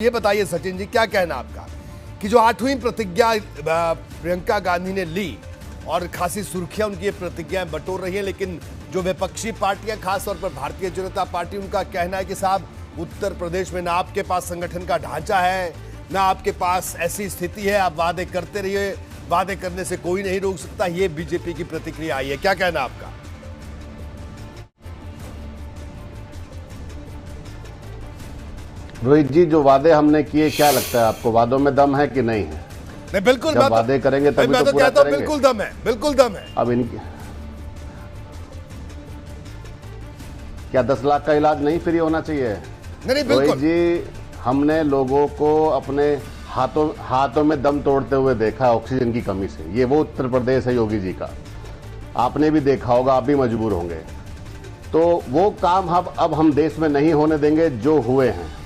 ये बताइए सचिन जी, क्या कहना आपका कि जो 8वीं प्रतिज्ञा प्रियंका गांधी ने ली और खासी सुर्खियां उनकी प्रतिज्ञाएं बटोर रही हैं, लेकिन जो विपक्षी पार्टियां खासतौर पर भारतीय जनता पार्टी, उनका कहना है कि साहब उत्तर प्रदेश में ना आपके पास संगठन का ढांचा है, ना आपके पास ऐसी स्थिति है, आप वादे करते रहिए, वादे करने से कोई नहीं रोक सकता। ये बीजेपी की प्रतिक्रिया आई है, क्या कहना आपका? रोहित जी, जो वादे हमने किए, क्या लगता है आपको वादों में दम है कि नहीं है? नहीं, बिल्कुल जब वादे करेंगे तभी मैं तो पूरा कहता हूं करेंगे। बिल्कुल दम है, बिल्कुल दम है। अब इनकी क्या 10 लाख का इलाज नहीं फ्री होना चाहिए? नहीं, रोहित बिल्कुल जी, हमने लोगों को अपने हाथों में दम तोड़ते हुए देखा ऑक्सीजन की कमी से। ये वो उत्तर प्रदेश है योगी जी का, आपने भी देखा होगा, आप भी मजबूर होंगे। तो वो काम अब हम देश में नहीं होने देंगे जो हुए हैं।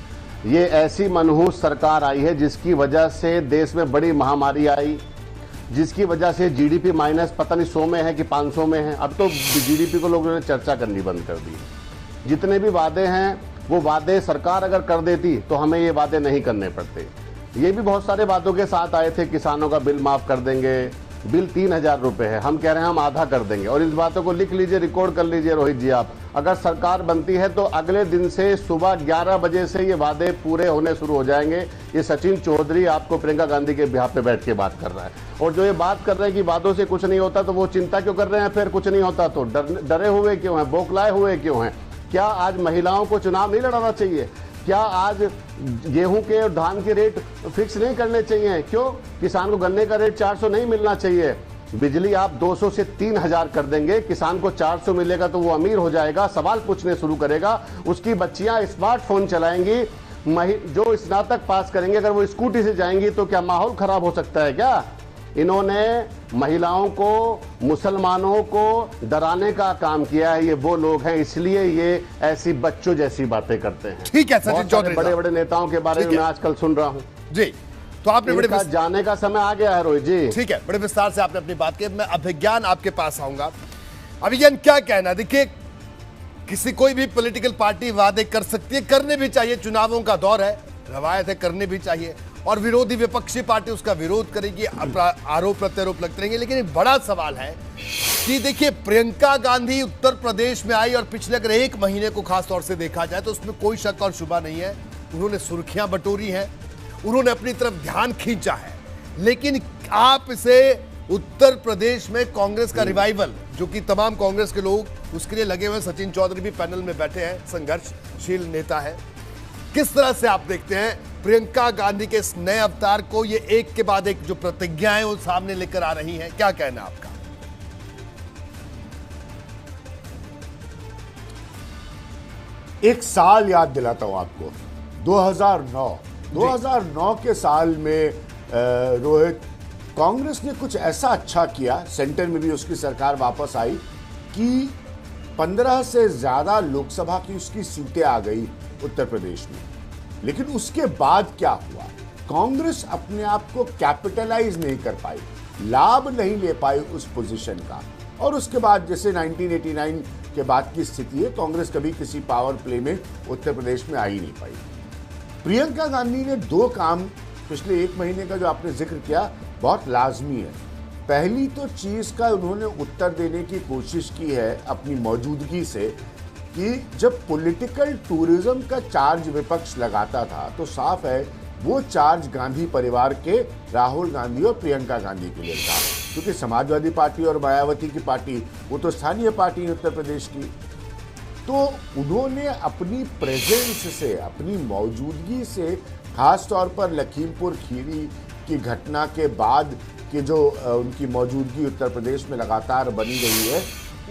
ये ऐसी मनहूस सरकार आई है जिसकी वजह से देश में बड़ी महामारी आई, जिसकी वजह से जीडीपी माइनस पता नहीं 100 में है कि 500 में है। अब तो जीडीपी को लोगों ने चर्चा करनी बंद कर दी। जितने भी वादे हैं वो वादे सरकार अगर कर देती तो हमें ये वादे नहीं करने पड़ते। ये भी बहुत सारे वादों के साथ आए थे, किसानों का बिल माफ कर देंगे, बिल 3000 रुपये है, हम कह रहे हैं हम आधा कर देंगे। और इस बातों को लिख लीजिए, रिकॉर्ड कर लीजिए रोहित जी, आप अगर सरकार बनती है तो अगले दिन से सुबह 11 बजे से ये वादे पूरे होने शुरू हो जाएंगे। ये सचिन चौधरी आपको प्रियंका गांधी के बिहाफ पे बैठ के बात कर रहा है। और जो ये बात कर रहे हैं कि वादों से कुछ नहीं होता, तो वो चिंता क्यों कर रहे हैं? फिर कुछ नहीं होता तो डरे हुए क्यों हैं, बौखलाए हुए क्यों हैं? क्या आज महिलाओं को चुनाव नहीं लड़ाना चाहिए? क्या आज गेहूं के और धान के रेट फिक्स नहीं करने चाहिए? क्यों किसान को गन्ने का रेट 400 नहीं मिलना चाहिए? बिजली आप 200 से 3000 कर देंगे, किसान को 400 मिलेगा तो वो अमीर हो जाएगा, सवाल पूछने शुरू करेगा, उसकी बच्चियां स्मार्टफोन चलाएंगी, जो स्नातक पास करेंगे अगर वो स्कूटी से जाएंगी तो क्या माहौल खराब हो सकता है क्या? इन्होंने महिलाओं को, मुसलमानों को डराने का काम किया है। ये वो लोग हैं, इसलिए ये ऐसी बच्चों जैसी बातें करते हैं। ठीक है सचिन चौधरी, बड़े बड़े नेताओं के बारे में मैं आजकल सुन रहा हूँ जी। तो आपने बड़े जाने का समय आ गया है रोहित जी। ठीक है, बड़े विस्तार से आपने अपनी बात की। मैं अभिज्ञान आपके पास आऊंगा। अभिज्ञान, क्या कहना? देखिए, कोई भी पॉलिटिकल पार्टी वादे कर सकती है, करने भी चाहिए, चुनावों का दौर है, रवायत है, करने भी चाहिए, और विरोधी विपक्षी पार्टी उसका विरोध करेगी, आरोप प्रत्यारोप लगते रहेंगे। लेकिन एक बड़ा सवाल है कि देखिए, प्रियंका गांधी उत्तर प्रदेश में आई और पिछले अगर 1 महीने को खास तौर से देखा जाए तो उसमें कोई शक और शुबा नहीं है, उन्होंने सुर्खियां बटोरी हैं, उन्होंने अपनी तरफ ध्यान खींचा है। लेकिन आप इसे उत्तर प्रदेश में कांग्रेस का रिवाइवल, जो कि तमाम कांग्रेस के लोग उसके लिए लगे हुए, सचिन चौधरी भी पैनल में बैठे हैं, संघर्षशील नेता है, किस तरह से आप देखते हैं प्रियंका गांधी के इस नए अवतार को? ये एक के बाद एक जो प्रतिज्ञाएं वो सामने लेकर आ रही हैं, क्या कहना आपका? एक साल याद दिलाता हूं आपको, 2009 के साल में रोहित, कांग्रेस ने कुछ ऐसा अच्छा किया, सेंटर में भी उसकी सरकार वापस आई कि 15 से ज्यादा लोकसभा की उसकी सीटें आ गई उत्तर प्रदेश में। लेकिन उसके बाद क्या हुआ? कांग्रेस अपने आप को कैपिटलाइज नहीं कर पाई, लाभ नहीं ले पाई उस पोजीशन का। और उसके बाद जैसे 1989 के बाद की स्थिति है, कांग्रेस कभी किसी पावर प्ले में उत्तर प्रदेश में आ ही नहीं पाई। प्रियंका गांधी ने 2 काम पिछले 1 महीने का जो आपने जिक्र किया, बहुत लाजमी है। पहली तो चीज का उन्होंने उत्तर देने की कोशिश की है अपनी मौजूदगी से कि जब पॉलिटिकल टूरिज्म का चार्ज विपक्ष लगाता था तो साफ है वो चार्ज गांधी परिवार के राहुल गांधी और प्रियंका गांधी के लिए था, क्योंकि समाजवादी पार्टी और मायावती की पार्टी वो तो स्थानीय पार्टी है उत्तर प्रदेश की। तो उन्होंने अपनी प्रेजेंस से, अपनी मौजूदगी से, खास तौर पर लखीमपुर खीरी की घटना के बाद कि जो उनकी मौजूदगी उत्तर प्रदेश में लगातार बनी रही है,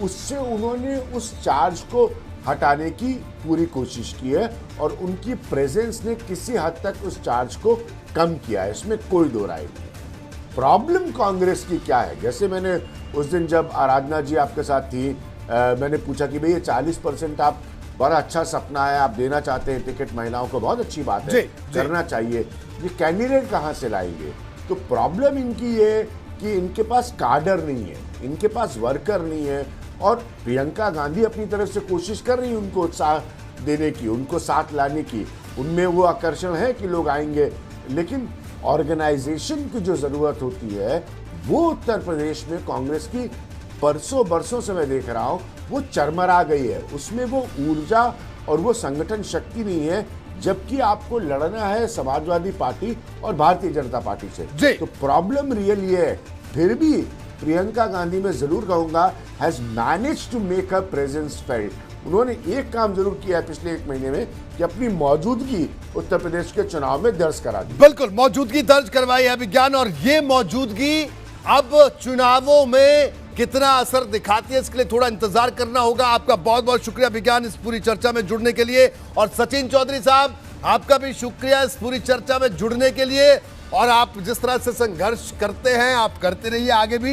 उससे उन्होंने उस चार्ज को हटाने की पूरी कोशिश की है और उनकी प्रेजेंस ने किसी हद तक उस चार्ज को कम किया है, इसमें कोई दो राय नहीं। प्रॉब्लम कांग्रेस की क्या है? जैसे मैंने उस दिन जब आराधना जी आपके साथ थी, मैंने पूछा कि भाई ये 40% आप, बड़ा अच्छा सपना है, आप देना चाहते हैं टिकट महिलाओं को, बहुत अच्छी बात है, करना चाहिए, ये कैंडिडेट कहाँ से लाएंगे? तो प्रॉब्लम इनकी ये कि इनके पास काडर नहीं है, इनके पास वर्कर नहीं है। और प्रियंका गांधी अपनी तरफ से कोशिश कर रही है उनको उत्साह देने की, उनको साथ लाने की, उनमें वो आकर्षण है कि लोग आएंगे, लेकिन ऑर्गेनाइजेशन की जो जरूरत होती है वो उत्तर प्रदेश में कांग्रेस की परसों बरसों से मैं देख रहा हूं वो चरमरा गई है। उसमें वो ऊर्जा और वो संगठन शक्ति नहीं है, जबकि आपको लड़ना है समाजवादी पार्टी और भारतीय जनता पार्टी से। तो प्रॉब्लम रियल ये है। फिर भी प्रियंका गांधी मैं जरूर कहूंगा has managed to make her presence felt. उन्होंने एक काम जरूर किया है पिछले 1 महीने में कि अपनी मौजूदगी उत्तर प्रदेश के चुनाव में दर्ज करा दी। बिल्कुल मौजूदगी दर्ज करवाई है अभिज्ञान, और ये मौजूदगी अब चुनावों में कितना असर दिखाती है इसके लिए थोड़ा इंतजार करना होगा। आपका बहुत बहुत शुक्रिया अभिज्ञान इस पूरी चर्चा में जुड़ने के लिए, और सचिन चौधरी साहब आपका भी शुक्रिया इस पूरी चर्चा में जुड़ने के लिए। और आप जिस तरह से संघर्ष करते हैं आप करते रहिए आगे भी।